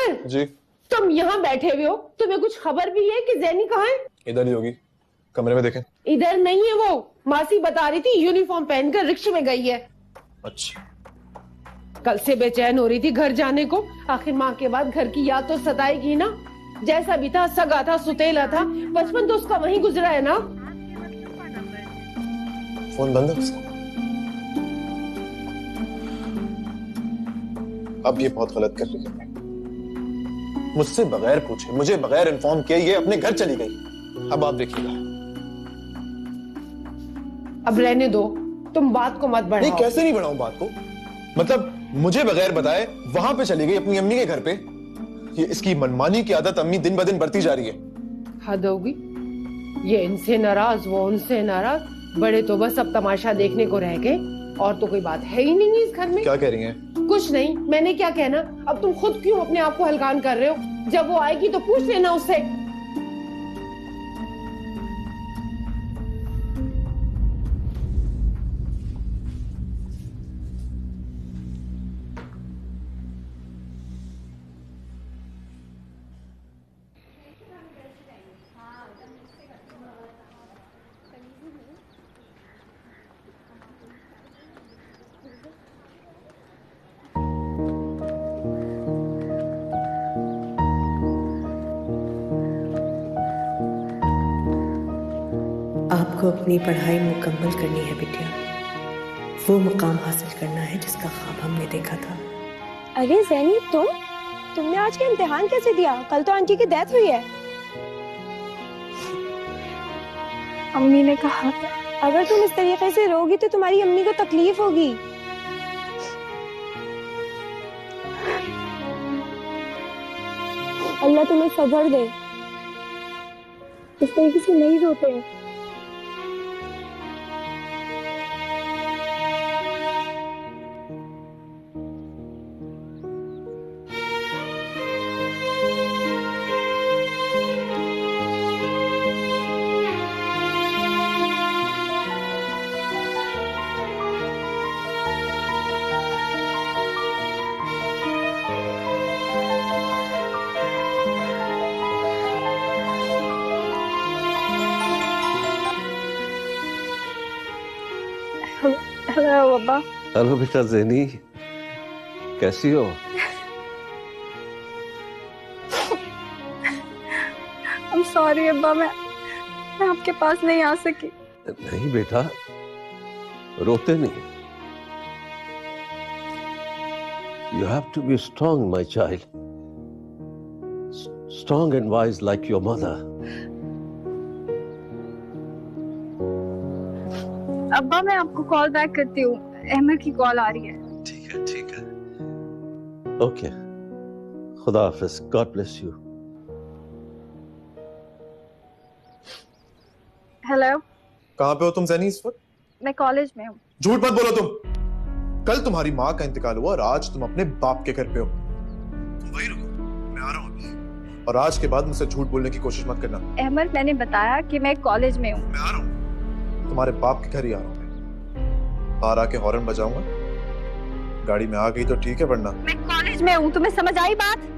आमिर जी। तुम यहाँ बैठे हुए हो, तुम्हें कुछ खबर भी है कि जैनी कहाँ है? इधर ही होगी, कमरे में देखें। इधर नहीं है वो, मासी बता रही थी यूनिफॉर्म पहनकर रिक्शे में गई है। अच्छा। कल से बेचैन हो रही थी घर जाने को, आखिर माँ के बाद घर की याद तो सताएगी ना। जैसा भी था, सगा था, सुतेला था, बचपन तो उसका वहीं गुजरा है ना। फोन बंद है उसका। अब ये बहुत गलत कर रही है, मुझसे बगैर पूछे, मुझे बगैर इन्फॉर्म किए ये अपने घर चली गई। अब आप देखिएगा। अब रहने दो, तुम बात को मत बढ़ाओ। नहीं, कैसे नहीं बढ़ाऊं बात को? मतलब मुझे बगैर बताए वहां पे चली गई अपनी अम्मी के घर पे। ये इसकी मनमानी की आदत अम्मी दिन ब दिन बढ़ती जा रही है। हद होगी, ये इनसे नाराज, वो उनसे नाराज, बड़े तो बस अब तमाशा देखने को रह गए, और तो कोई बात है ही नहीं इस घर में। क्या कह रही हैं? कुछ नहीं, मैंने क्या कहना। अब तुम खुद क्यों अपने आप को हलकान कर रहे हो? जब वो आएगी तो पूछ लेना उससे। आपको अपनी पढ़ाई मुकम्मल करनी है बिटिया, वो मुकाम हासिल करना है जिसका ख्वाब हमने देखा था। अरे ज़ैनी, तुमने आज का इम्तिहान कैसे दिया? कल तो आंटी की डेथ हुई है। अम्मी ने कहा अगर तुम इस तरीके से रोगी तो तुम्हारी अम्मी को तकलीफ होगी। अल्लाह तुम्हें सब्र दे, इस तरीके से नहीं रोते हैं। हेलो अब्बा। हेलो बेटा ज़ैनी, कैसी हो? I'm sorry अब्बा, मैं आपके पास नहीं आ सकी। नहीं बेटा, रोते नहीं। You have to be strong, my child. Strong and wise like your mother. अब्बा मैं आपको कॉल बैक करती हूँ, अहमद की कॉल आ रही है। ठीक है, ठीक है। ओके, खुदा हाफिज, गॉड ब्लेस यू। हेलो। कहाँ पे हो तुम ज़ैनी इस वक्त? मैं कॉलेज में हूँ। झूठ मत बोलो तुम। कल तुम्हारी माँ का इंतकाल हुआ और आज तुम अपने बाप के घर पे हो। तुम वहीं रुको, मैं आ रहा हूँ। और आज के बाद मुझसे झूठ बोलने की कोशिश मत करना। अहमद, मैंने बताया कि मैं कॉलेज में हूँ। मैं आ रहा हूँ, तुम्हारे बाप के घर ही आ रहा हूँ मैं। बाहर आके हॉर्न बजाऊंगा, गाड़ी में आ गई तो ठीक है, वरना मैं कॉलेज में हूँ, तुम्हें समझ आई बात?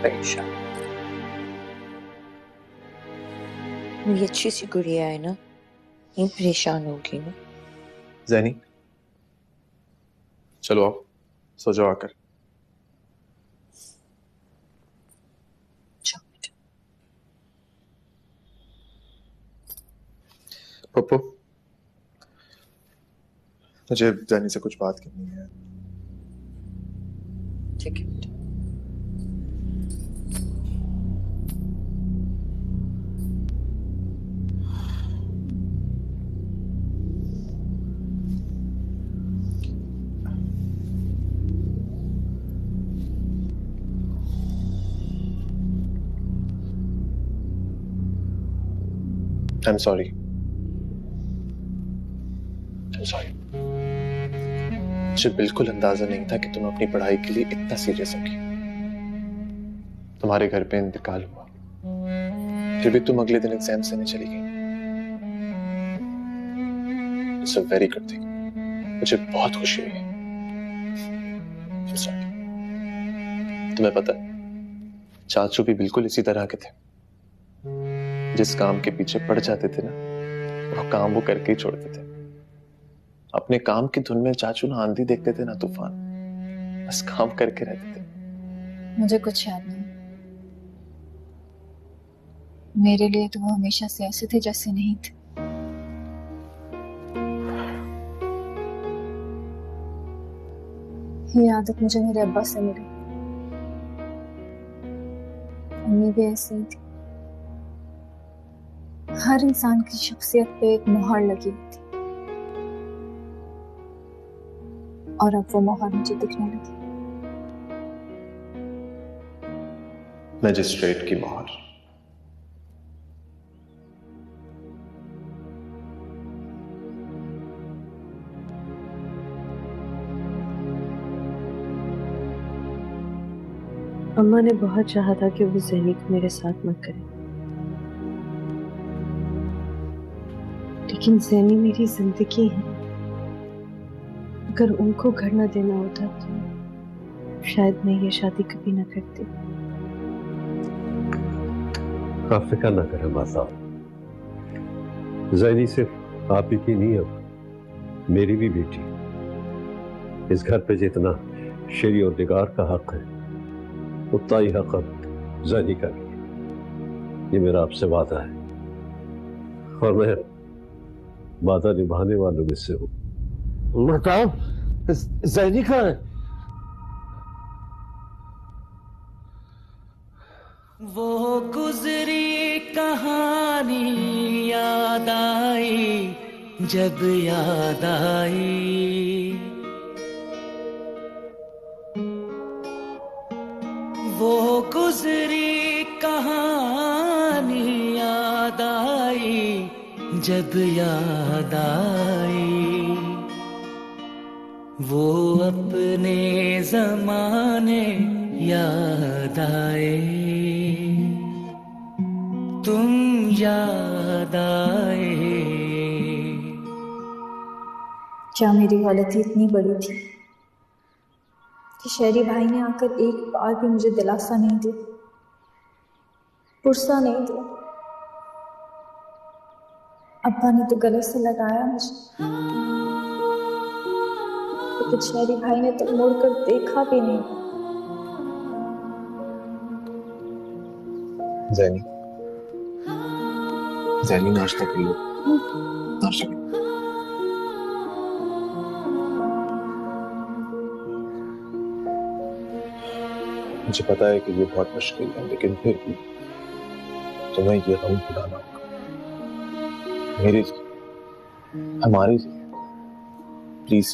परेशान, मेरी अच्छी सी गुड़िया है ना, ये परेशान होगी ना। ज़ैनी चलो आओ, सो जाओ आकर। पप्पू, मुझे ज़ैनी से कुछ बात करनी है। ठीक है बेटा। आई एम सॉरी, मुझे बिल्कुल अंदाजा नहीं था कि तुम अपनी पढ़ाई के लिए इतना सीरियस होगी। तुम्हारे घर पे इंतकाल हुआ, फिर भी तुम अगले दिन एग्जाम देने चली गई। It's a very good thing, मुझे बहुत खुशी हुई। तुम्हें पता है, चाचू भी बिल्कुल इसी तरह के थे। जिस काम के पीछे पड़ जाते थे ना, वो काम वो करके ही छोड़ते थे। अपने काम की धुन में चाचू ना आंधी देखते थे ना तूफान, बस काम करके रहते थे। मुझे कुछ याद नहीं। मेरे लिए तो वो हमेशा से ऐसे थे जैसे नहीं थे। ये आदत मुझे मेरे अब्बा से मिली। अम्मी भी ऐसी ही थी। हर इंसान की शख्सियत पे एक मोहर लगी हुई थी, और अब वो मोहर मुझे दिखने लगी। मजिस्ट्रेट की मोहर। अम्मा ने बहुत चाहा था कि वो ज़ैनी को मेरे साथ मत करे, लेकिन ज़ैनी मेरी जिंदगी है। अगर उनको घर न देना होता तो शायद मैं ये शादी कभी न करती। आप फिक्र ना करें माँ साहब, ज़ैनी सिर्फ आप ही की नहीं, अब मेरी भी बेटी। इस घर पे जितना शरी और दिगार का हक है, उतना ही हक अब ज़ैनी का भी। ये मेरा आपसे वादा है, और मैं वादा निभाने वालों में से हूँ। बताओ, ज़ैनी कहाँ है? वो गुजरी कहानी याद आई, जब याद आई वो गुजरी कहानी याद आई, जब याद आई वो अपने ज़माने याद आए, तुम याद आए। क्या मेरी गलती इतनी बड़ी थी कि शहरी भाई ने आकर एक बार भी मुझे दिलासा नहीं दिया, पुरसा नहीं दिया? अब्बा ने तो गले से लगाया मुझे, लेकिन शहरी भाई ने तो मुड़कर देखा भी नहीं। ज़ैनी, ज़ैनी नाश्ता कर लो, नाश्ता कर लो। मुझे पता है कि ये बहुत मुश्किल है, लेकिन फिर भी तुम्हें ये गम भुलाना होगा, मेरे लिए, हमारे लिए, प्लीज।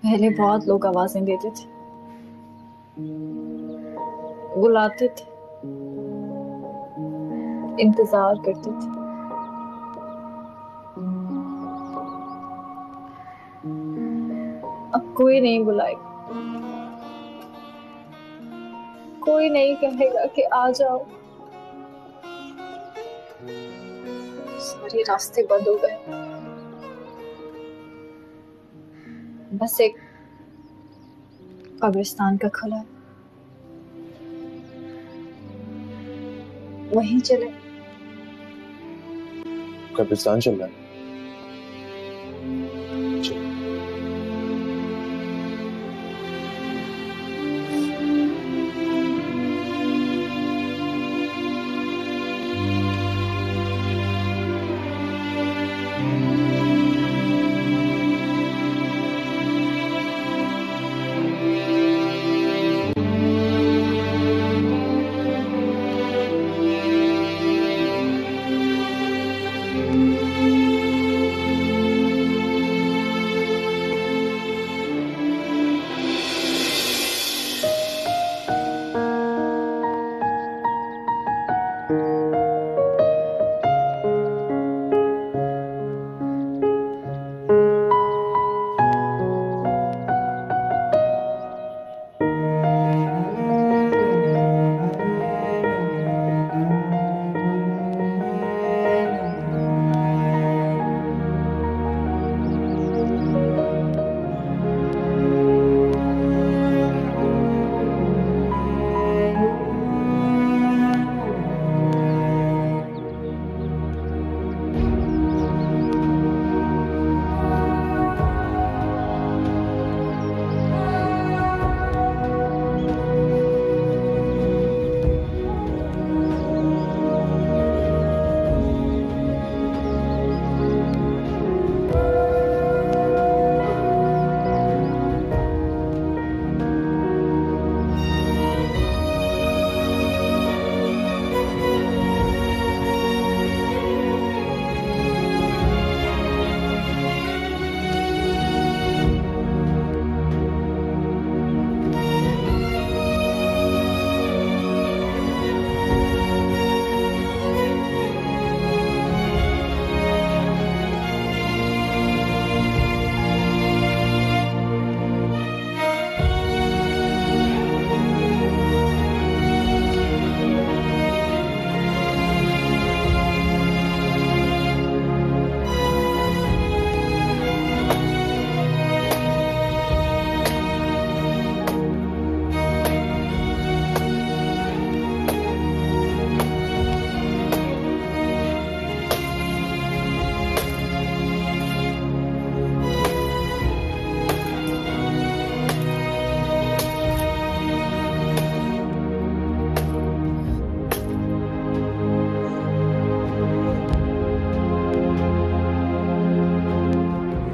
पहले बहुत लोग आवाजें देते थे, बुलाते थे, इंतजार करते थे, अब कोई नहीं बुलाएगा, कोई नहीं कहेगा कि आ जाओ। सारे रास्ते बंद हो गए, बस एक कब्रिस्तान का खुला है, वहीं चले। कब्रिस्तान चल रहा है?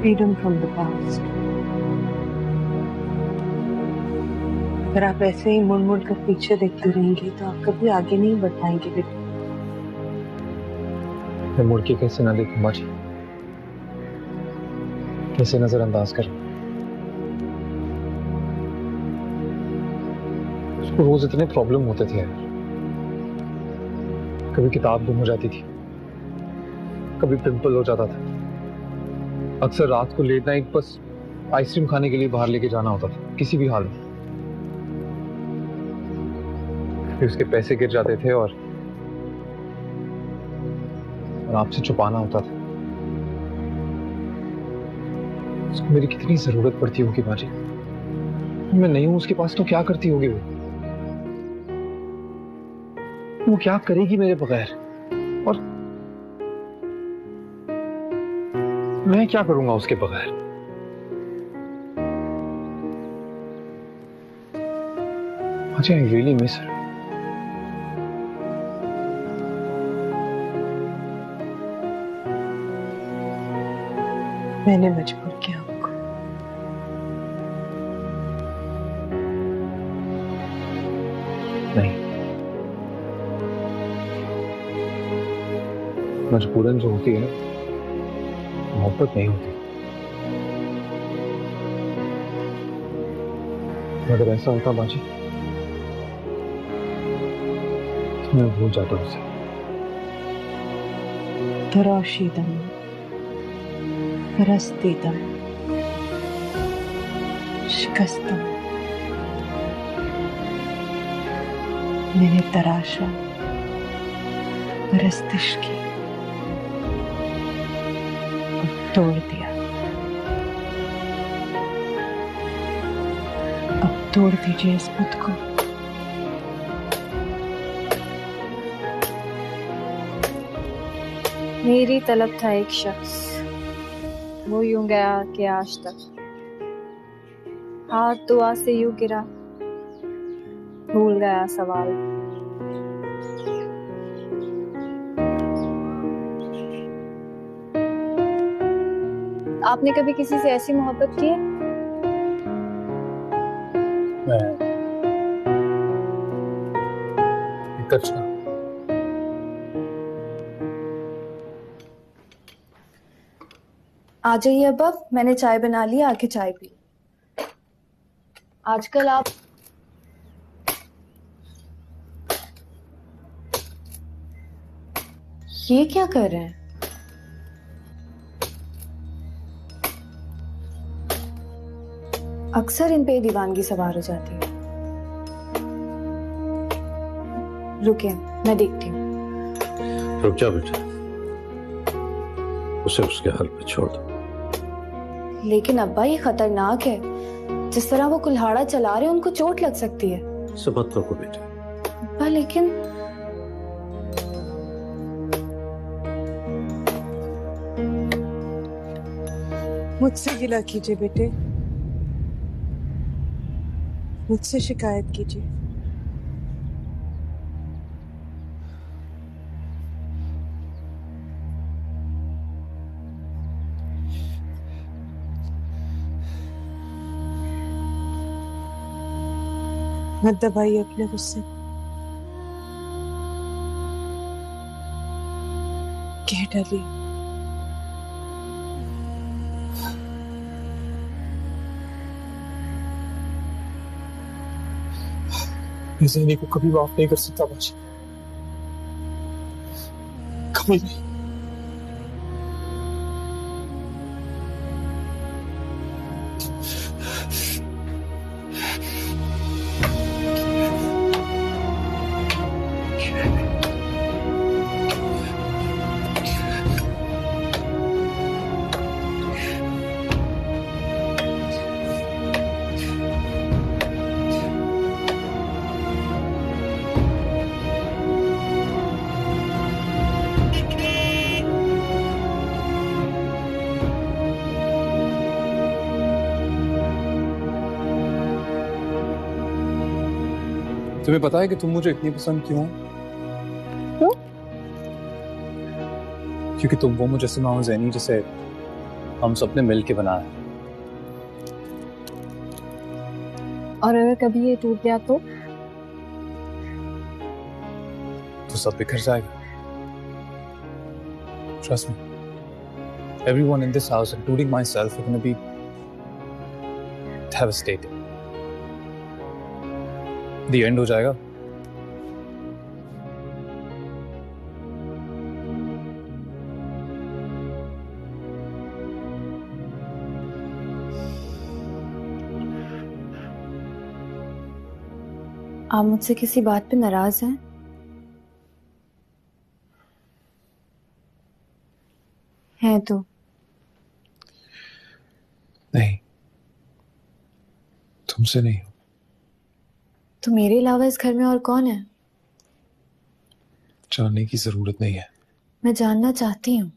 freedom from the past. अगर आप ऐसे ही मुड़ मुड़ कर पीछे देखते रहेंगे तो आप कभी आगे नहीं बढ़ पाएंगे बेटा। मैं मुड़ के कैसे ना देखूं माँ जी, कैसे नजरअंदाज करूं? उसको रोज इतने प्रॉब्लम होते थे यार। कभी किताब गुम हो जाती थी, कभी पिंपल हो जाता था, अक्सर रात को लेट नाइट बस आइसक्रीम खाने के लिए बाहर लेके जाना होता था किसी भी हाल में। फिर उसके पैसे गिर जाते थे और आपसे छुपाना होता था। उसको मेरी कितनी जरूरत पड़ती होगी माँ जी। मैं नहीं हूं उसके पास तो क्या करती होगी वो क्या करेगी मेरे बगैर, और मैं क्या करूंगा उसके बगैर? अच्छा, आई रियली मिस हर। मैंने मजबूर किया आपको। नहीं, मजबूरन जो होती है ना, मोहब्बत नहीं होती। अगर ऐसा होता बाजी तो मैं भूल जाता उसे। तराशीदम रस्तीदम शिकस्तम, मैंने तराशा परस्तिश की, तोड़ दिया। अब तोड़ दीजिए इस बुत को। मेरी तलब था एक शख्स, वो यूं गया कि आज तक हाथ दुआ से यूं गिरा, भूल गया सवाल। आपने कभी किसी से ऐसी मोहब्बत की है? आ जाइए अब, मैंने चाय बना ली, आके चाय पी। आजकल आप ये क्या कर रहे हैं? अक्सर इन पे दीवानगी सवार हो जाती है। रुकिए, मैं देखती हूँ। रुक जा बेटा, उसे उसके हाल पे छोड़ दो। लेकिन अब्बा ये खतरनाक है, जिस तरह वो कुल्हाड़ा चला रहे हैं उनको चोट लग सकती है। समझ लो बेटा। अब्बा लेकिन मुझसे गिला कीजिए बेटे, मुझसे शिकायत कीजिए। मत दबाइए अपने गुस्से, कह डालिए। मैं ज़ैनी को कभी माफ नहीं कर सकता बाजी, कभी नहीं। तुम्हें पता है कि तुम मुझे इतनी पसंद क्यों? क्यों? क्योंकि तुम वो मुजस्समा हो ज़ैनी जिसे हम सबने मिल के बनाया है। और अगर कभी ये टूट गया तो सब बिखर जाएगा। Trust me. Everyone in this house, including myself, are going to be devastated. The end हो जाएगा। आप मुझसे किसी बात पे नाराज हैं? हैं तो नहीं, तुमसे नहीं। तो मेरे अलावा इस घर में और कौन है? जानने की जरूरत नहीं है। मैं जानना चाहती हूँ।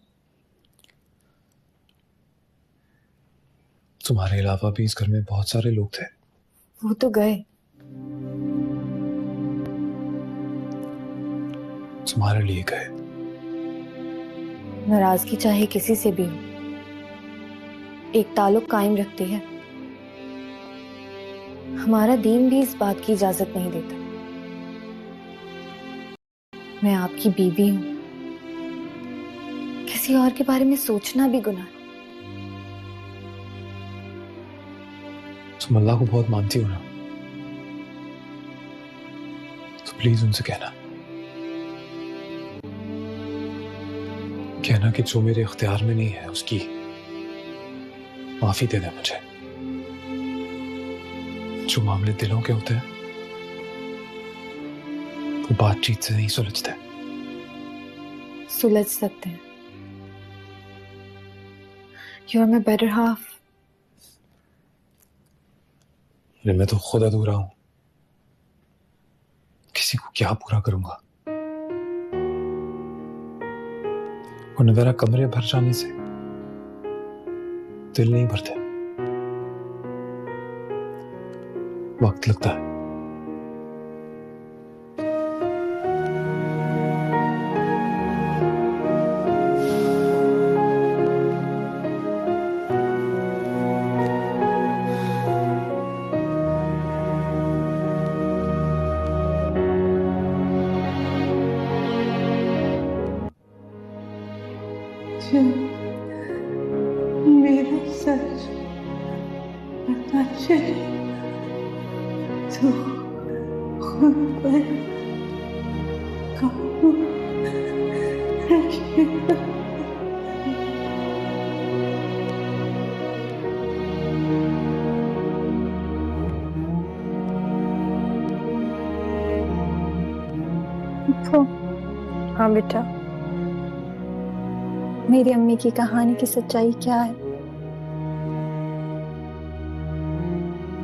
तुम्हारे अलावा भी इस घर में बहुत सारे लोग थे। वो तो गए। तुम्हारे लिए गए। नाराजगी चाहे किसी से भी हो, एक ताल्लुक कायम रखती है। हमारा दीन भी इस बात की इजाजत नहीं देता। मैं आपकी बीवी हूं, किसी और के बारे में सोचना भी गुनाह है। तुम अल्लाह को बहुत मानती हो ना, तो प्लीज उनसे कहना कि जो मेरे इख्तियार में नहीं है उसकी माफी दे दे मुझे। जो मामले दिलों के होते हैं वो बातचीत से नहीं सुलझते। सुलझ सकते हैं। You are my better half. मैं तो खुद अधूरा हूं, किसी को क्या पूरा करूंगा। और मेरा कमरे भर जाने से दिल नहीं भरते, वक्त लगता है। मेरा सच पता चले तो खुद पर काबू रखिएगा। हाँ बेटा, मेरी अम्मी की कहानी की सच्चाई क्या है?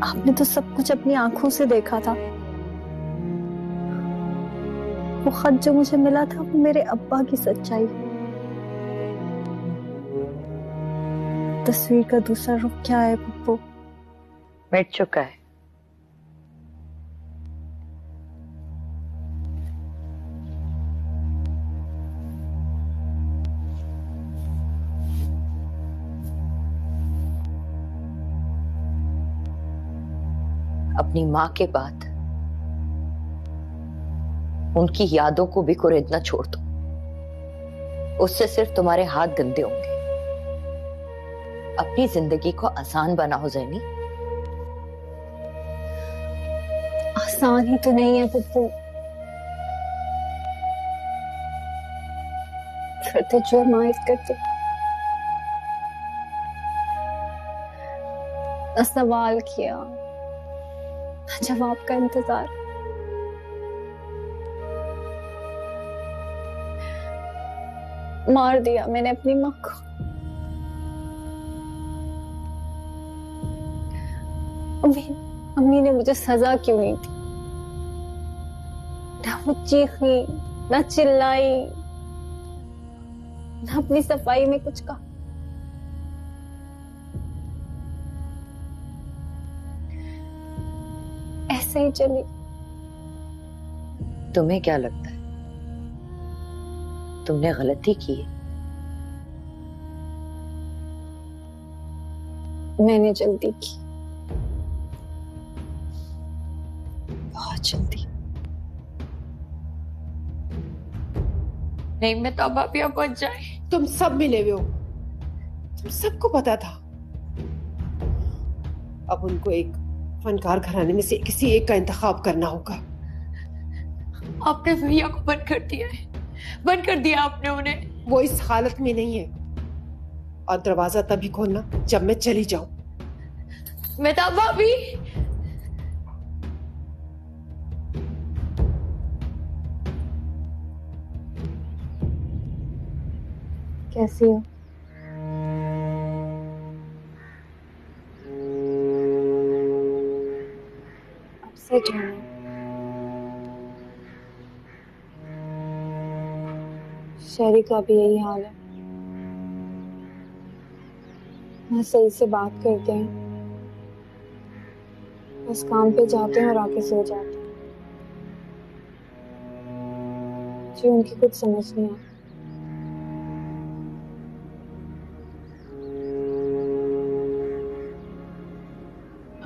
आपने तो सब कुछ अपनी आंखों से देखा था। वो खत जो मुझे मिला था वो मेरे अब्बा की सच्चाई है। तस्वीर का दूसरा रुख क्या है पप्पू? मिट चुका है। अपनी माँ के बाद उनकी यादों को भी कुरेदना छोड़ दो। उससे सिर्फ तुम्हारे हाथ गंदे होंगे। अपनी जिंदगी को आसान बनाओ ज़ैनी। आसान ही तो नहीं है पप्पू। फिर तो जो माइफ करते न सवाल किया न जवाब का इंतजार। मार दिया मैंने अपनी माँ को। अम्मी ने मुझे सजा क्यों नहीं दी? ना वो चीखी, ना चिल्लाई, ना अपनी सफाई में कुछ कहा। ऐसे ही चली। तुम्हें क्या लगता है तुमने गलती की है? मैंने जल्दी की, बहुत जल्दी। नहीं, मैं तो अब आप यहाँ पहुंच जाए। तुम सब मिले हुए हो, तुम सबको पता था। अब उनको एक फनकार घराने में से किसी एक का इंतखाब करना होगा। आपने भैया को बंद कर दिया है, बंद कर दिया आपने उन्हें। वो इस हालत में नहीं है, और दरवाजा तभी खोलना जब मैं चली जाऊं। मेहताब भाभी, कैसी हो? अपसेट हूँ। शहरी का भी यही हाल है। ना सही से बात करते हैं, बस काम पे जाते हैं और आके सो जाते हैं। जी, उनकी कुछ समझ नहीं आता।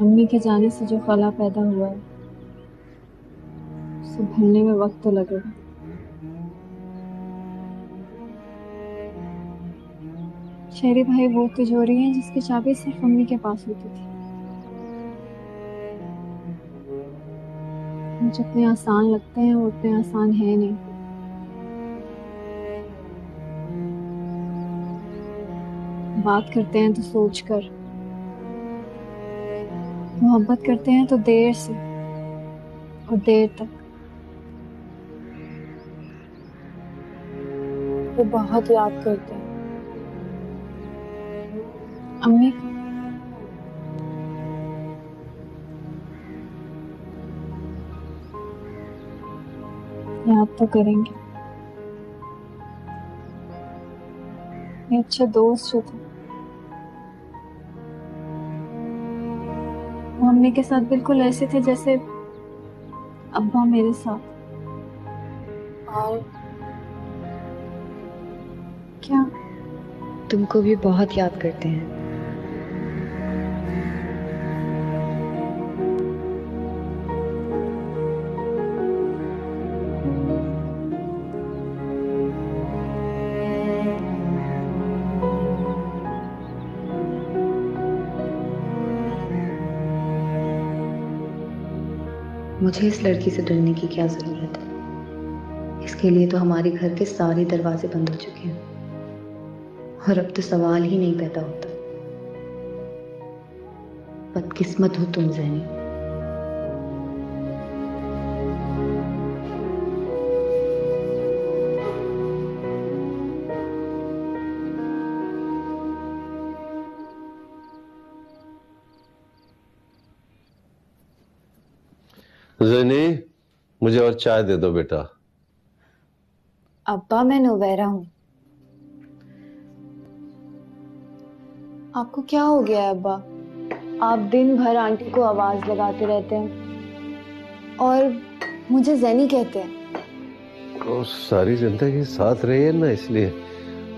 अम्मी के जाने से जो खला पैदा हुआ है, उसे भरने में वक्त तो लगेगा। शेरी भाई वो तिजोरी है जिसकी चाबी सिर्फ अम्मी के पास होती थी। मुझे जितने आसान लगते हैं वो उतने आसान है नहीं। बात करते हैं तो सोचकर, मोहब्बत करते हैं तो देर से और देर तक। वो बहुत याद करते हैं अम्मी को। याद तो करेंगे। ये अच्छे दोस्त जो थे, वो अम्मी के साथ बिल्कुल ऐसे थे जैसे अब्बा मेरे साथ। और क्या तुमको भी बहुत याद करते हैं। मुझे इस लड़की से डरने की क्या जरूरत है? इसके लिए तो हमारे घर के सारे दरवाजे बंद हो चुके हैं और अब तो सवाल ही नहीं पैदा होता। बदकिस्मत हो तुम ज़ैनी। ज़ैनी, मुझे और चाय दे दो बेटा। अब्बा, मैं नोवेरा हूँ। आपको क्या हो गया है अब्बा? आप दिन भर आंटी को आवाज लगाते रहते हैं और मुझे ज़ैनी कहते हैं। तो सारी जिंदगी साथ रही है ना, इसलिए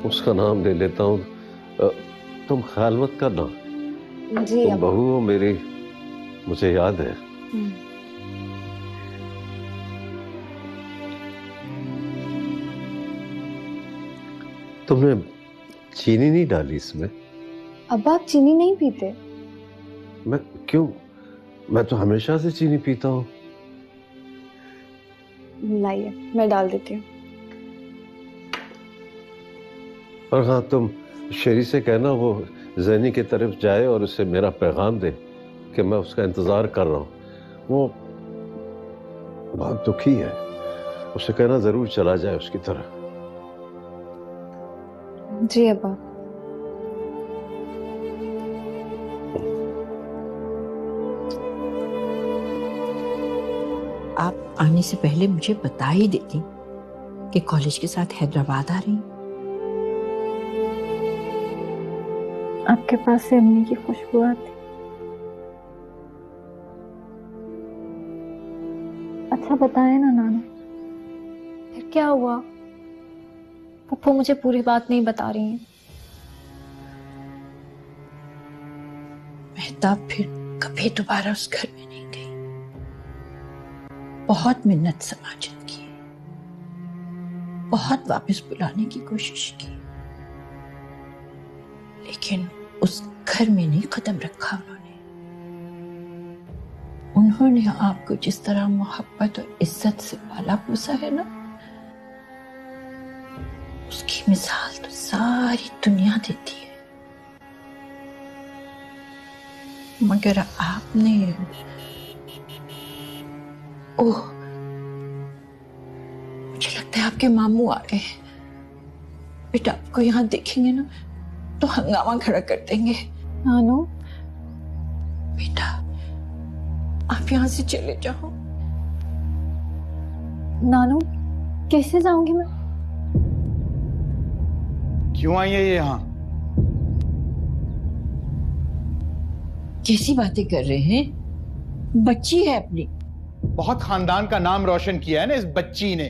उसका नाम ले लेता हूँ। तुम ख्याल मत करना। जी तुम बहू हो मेरी, मुझे याद है। तुमने चीनी नहीं डाली इसमें? अब्बा, आप चीनी नहीं पीते? मैं क्यों? मैं तो हमेशा से चीनी पीता हूँ। लाइए, मैं डाल देती हूँ। और हाँ, तुम शेरी से कहना वो ज़ैनी की तरफ जाए और उसे मेरा पैगाम दे कि मैं उसका इंतजार कर रहा हूँ। वो बहुत दुखी है, उसे कहना जरूर चला जाए उसकी तरफ। जी अब्बा। आप आने से पहले मुझे बता ही देती कि कॉलेज के साथ हैदराबाद आ रही। आपके पास से अम्मी की खुशबू आती। अच्छा बताए ना नाना, फिर क्या हुआ? पप्पू मुझे पूरी बात नहीं बता रही हैं। आफ्ताब फिर कभी दोबारा उस घर में नहीं गई। बहुत मिन्नत समाजत की, बहुत वापस बुलाने की कोशिश की, लेकिन उस घर में नहीं कदम रखा उन्होंने आपको जिस तरह मोहब्बत और इज्जत से पाला पोसा है ना, उसकी मिसाल तो सारी दुनिया देती है। मगर आपने ओह, मुझे लगता है आपके मामू आ गए हैं। बेटा आपको यहाँ देखेंगे ना तो हंगामा खड़ा कर देंगे। नानू, बेटा आप यहाँ से चले जाओ। नानू कैसे जाऊंगी मैं? क्यों आई है ये यहाँ? कैसी बातें कर रहे हैं? बच्ची है अपनी। बहुत खानदान का नाम रोशन किया है ना इस बच्ची ने।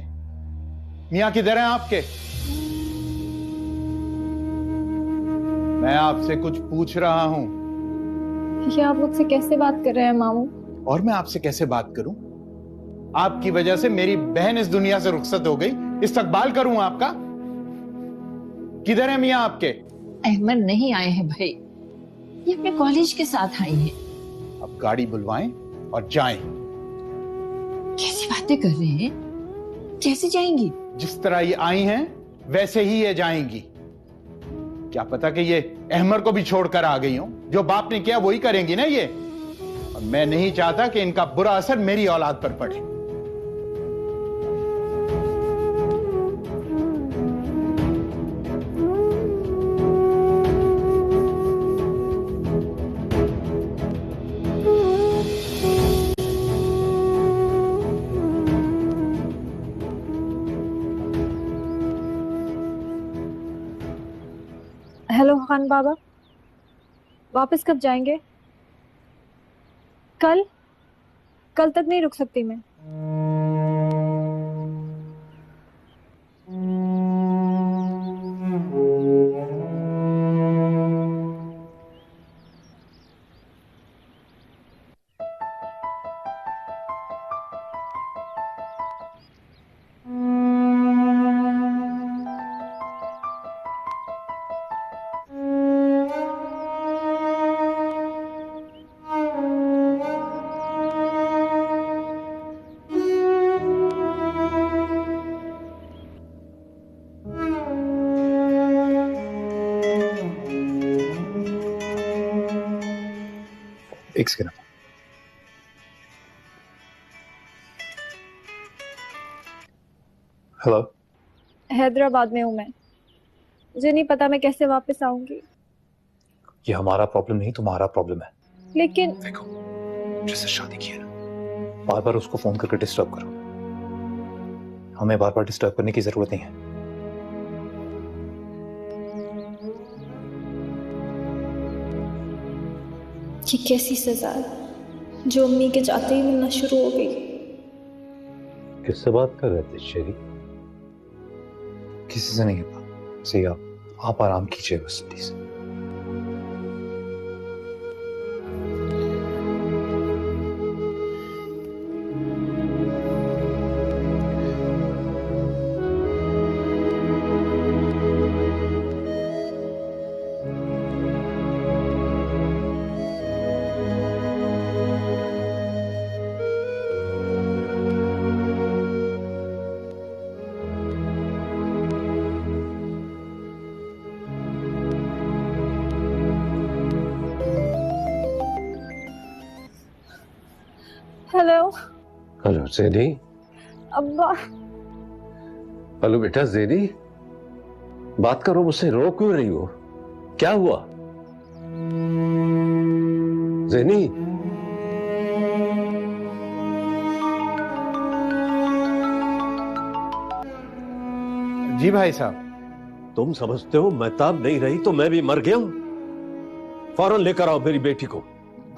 मियाँ किधर हैं आपके? मैं आपसे कुछ पूछ रहा हूं। ये आप मुझसे कैसे बात कर रहे हैं मामू? और मैं आपसे कैसे बात करूं? आपकी वजह से मेरी बहन इस दुनिया से रुखसत हो गई। इस्तकबाल करूं आपका? किधर है मियाँ आपके? अहमद नहीं आए हैं भाई, ये अपने कॉलेज के साथ आई हैं। अब गाड़ी बुलवाएं और जाएं। कैसी बातें कर रहे हैं? कैसे जाएंगी? जिस तरह ये आई हैं वैसे ही ये जाएंगी। क्या पता कि ये अहमद को भी छोड़कर आ गई हो। जो बाप ने किया वही करेंगी ना ये। और मैं नहीं चाहता कि इनका बुरा असर मेरी औलाद पर पड़े। हेलो खान बाबा, वापस कब जाएंगे? कल तक नहीं रुक सकती मैं। एक सेकंड। हेलो, हैदराबाद में हूँ मैं। मुझे नहीं पता मैं कैसे वापस आऊंगी। ये हमारा प्रॉब्लम नहीं, तुम्हारा प्रॉब्लम है। लेकिन देखो, जिससे शादी की है ना, बार बार उसको फोन करके डिस्टर्ब करो। हमें बार बार डिस्टर्ब करने की जरूरत नहीं है। ये कैसी सजा है जो अम्मी के जाते ही मिलना शुरू हो गई। किससे बात कर रहे थे शेरी? किसी से नहीं है बात। सही, आप आराम कीजिए बस प्लीज। हेलो। हेलो ज़ेनी। अब्बा। हेलो बेटा ज़ेनी, बात करो मुझसे, रो क्यों रही हो? क्या हुआ ज़ेनी? जी भाई साहब। तुम समझते हो महताब नहीं रही तो मैं भी मर गया? फौरन लेकर आओ मेरी बेटी को।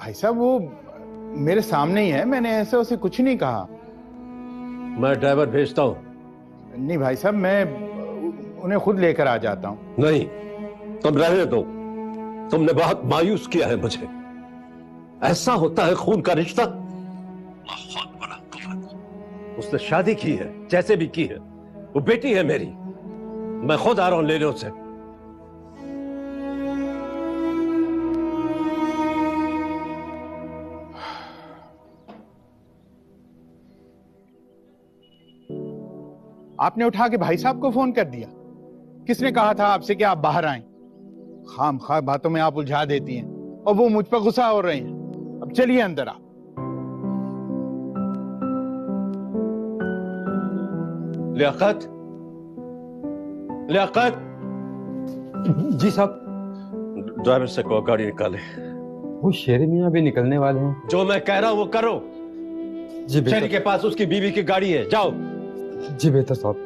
भाई साहब वो मेरे सामने ही है, मैंने ऐसे उसे कुछ नहीं कहा। मैं ड्राइवर भेजता हूं। नहीं भाई साहब, मैं उन्हें खुद लेकर आ जाता हूं। नहीं, तुम रहने दो। तुमने बहुत मायूस किया है मुझे। ऐसा होता है खून का रिश्ता? उसने शादी की है, जैसे भी की है, वो बेटी है मेरी। मैं खुद आ रहा हूं लेने उसे। आपने उठा के भाई साहब को फोन कर दिया? किसने कहा था आपसे कि आप बाहर आएं? खाम खा बातों में आप उलझा देती हैं और वो मुझ पर गुस्सा हो रहे हैं। अब चलिए अंदर आप। लियाकत, लियाकत। जी साहब। ड्राइवर से को गाड़ी निकाले। वो शेर मियाँ भी निकलने वाले हैं। जो मैं कह रहा हूं वो करो। जी बेहतर। शेरी के पास उसकी बीवी की गाड़ी है, जाओ। जी बेहतर साहब।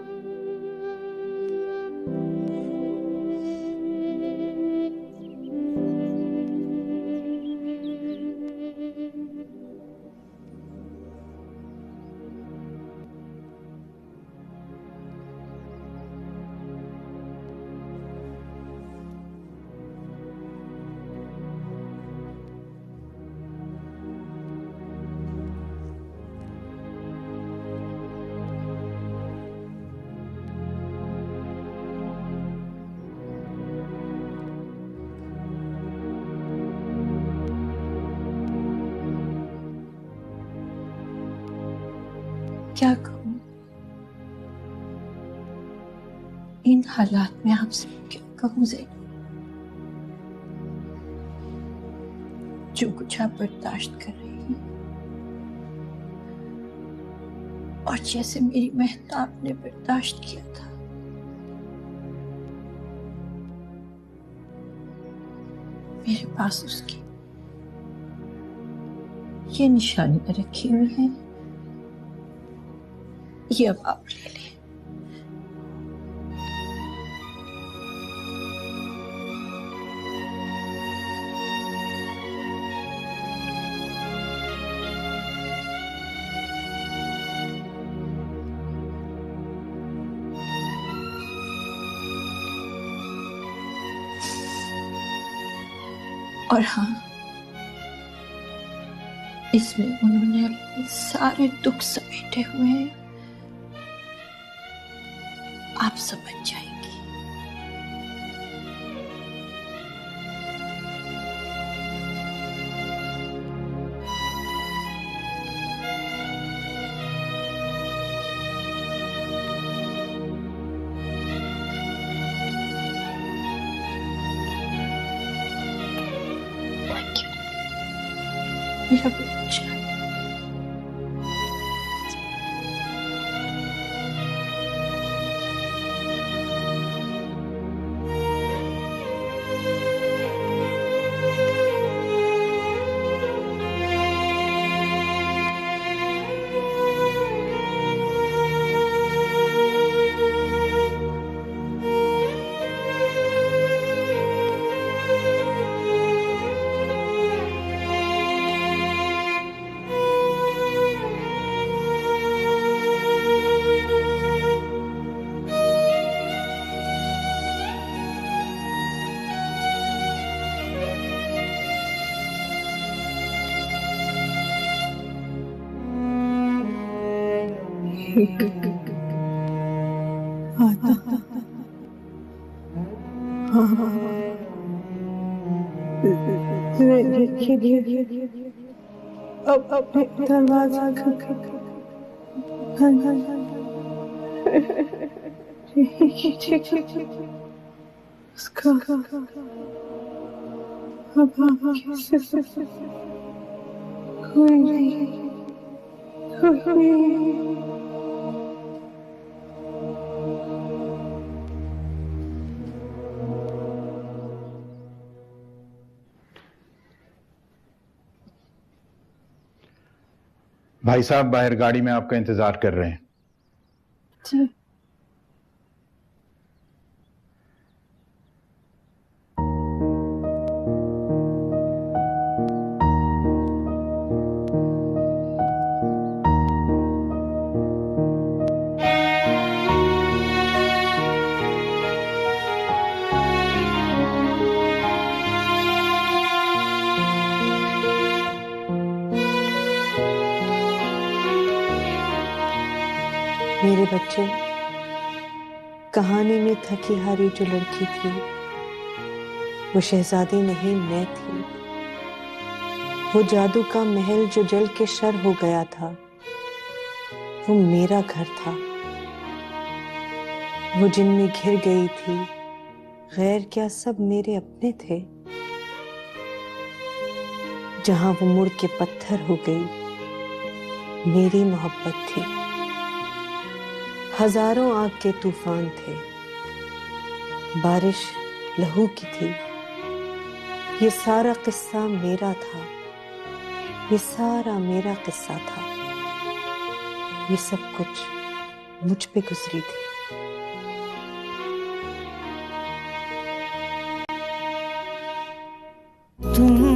क्या कहूं? इन हालात में आपसे क्या कहूं ज़ैनब? जो कुछ आप बर्दाश्त कर रही हैं और जैसे मेरी मेहताब ने बर्दाश्त किया था, मेरे पास उसकी ये निशानियां रखी हुई हैं। ये अब आप ले लें। और हाँ, इसमें उन्होंने अपने सारे दुख समेटे हुए हैं। आप समझ जाएंगी। मेरा बच्चा। अब दरवाजा उसका कोई नहीं। भाई साहब बाहर गाड़ी में आपका इंतजार कर रहे हैं। जी। मेरे बच्चे, कहानी में थकी हारी जो लड़की थी वो शहजादी नहीं, मैं थी। वो जादू का महल जो जल के शर हो गया था वो मेरा घर था। वो जिनमें घिर गई थी गैर क्या सब मेरे अपने थे। जहां वो मुड़ के पत्थर हो गई मेरी मोहब्बत थी। हजारों आग के तूफान थे, बारिश लहू की थी। ये सारा किस्सा मेरा था, ये सारा मेरा किस्सा था। ये सब कुछ मुझ पे गुजरी थी। तुम